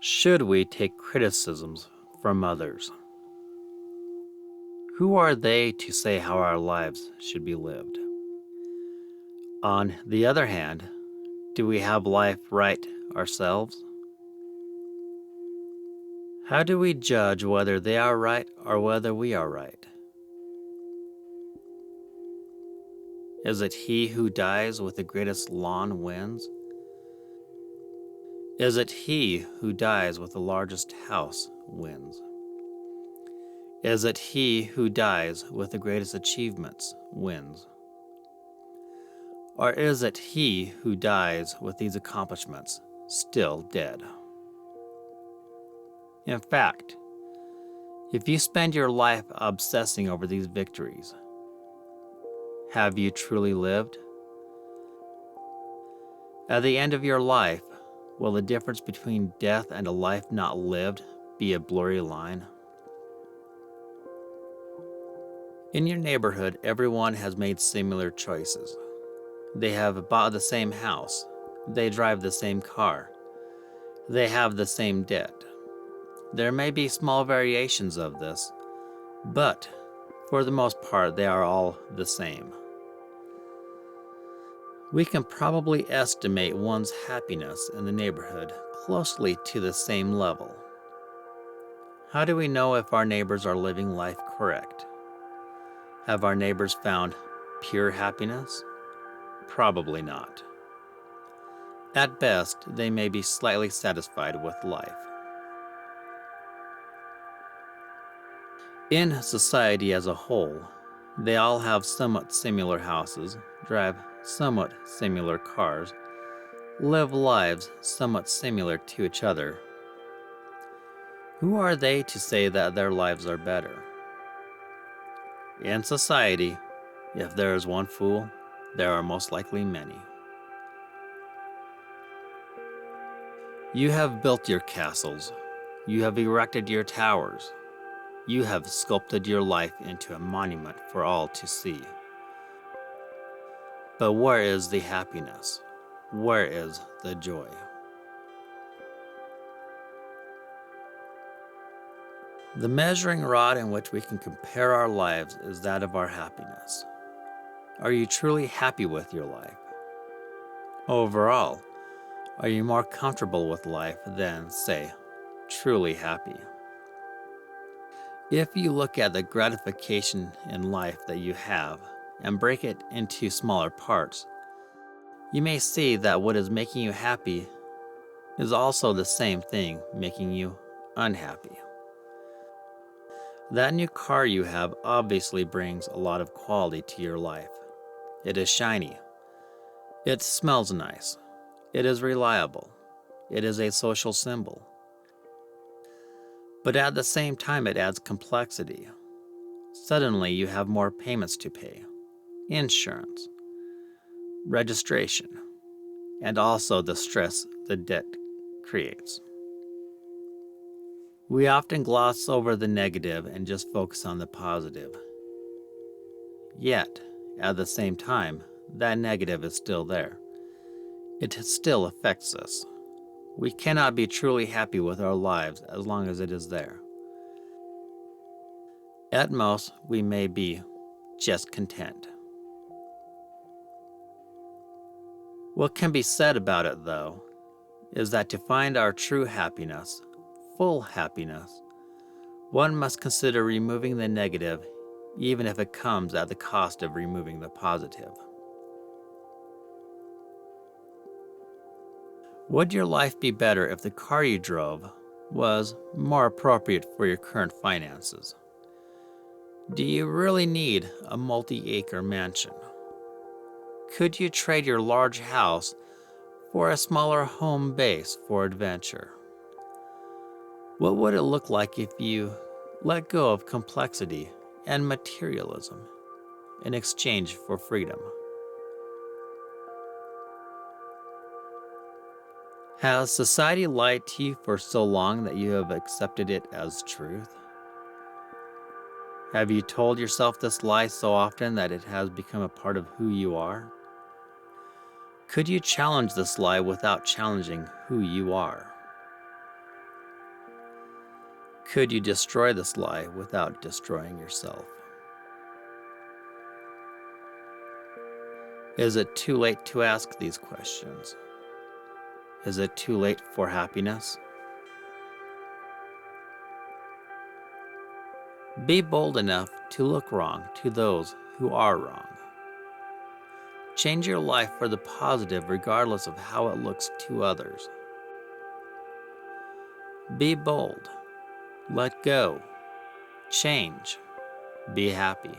Should we take criticisms from others? Who are they to say how our lives should be lived? On the other hand, do we have life right ourselves? How do we judge whether they are right or whether we are right? Is it he who dies with the greatest lawn wins? Is it he who dies with the largest house wins? Is it he who dies with the greatest achievements wins? Or is it he who dies with these accomplishments still dead? In fact, if you spend your life obsessing over these victories, have you truly lived? At the end of your life, will the difference between death and a life not lived be a blurry line? In your neighborhood, everyone has made similar choices. They have bought the same house. They drive the same car. They have the same debt. There may be small variations of this, but for the most part, they are all the same. We can probably estimate one's happiness in the neighborhood closely to the same level. How do we know if our neighbors are living life correct? Have our neighbors found pure happiness? Probably not. At best, they may be slightly satisfied with life. In society as a whole, they all have somewhat similar houses, drive somewhat similar cars, live lives somewhat similar to each other. Who are they to say that their lives are better? In society, if there is one fool, there are most likely many. You have built your castles. You have erected your towers. You have sculpted your life into a monument for all to see. But where is the happiness? Where is the joy? The measuring rod in which we can compare our lives is that of our happiness. Are you truly happy with your life? Overall, are you more comfortable with life than, say, truly happy? If you look at the gratification in life that you have and break it into smaller parts, you may see that what is making you happy is also the same thing making you unhappy. That new car you have obviously brings a lot of quality to your life. It is shiny. It smells nice. It is reliable. It is a social symbol. But at the same time, it adds complexity. Suddenly, you have more payments to pay, insurance, registration, and also the stress the debt creates. We often gloss over the negative and just focus on the positive. Yet, at the same time, that negative is still there. It still affects us. We cannot be truly happy with our lives as long as it is there. At most, we may be just content. What can be said about it, though, is that to find our true happiness, full happiness, one must consider removing the negative, even if it comes at the cost of removing the positive. Would your life be better if the car you drove was more appropriate for your current finances? Do you really need a multi-acre mansion? Could you trade your large house for a smaller home base for adventure? What would it look like if you let go of complexity and materialism in exchange for freedom? Has society lied to you for so long that you have accepted it as truth? Have you told yourself this lie so often that it has become a part of who you are? Could you challenge this lie without challenging who you are? Could you destroy this lie without destroying yourself? Is it too late to ask these questions? Is it too late for happiness? Be bold enough to look wrong to those who are wrong. Change your life for the positive regardless of how it looks to others. Be bold. Let go. Change. Be happy.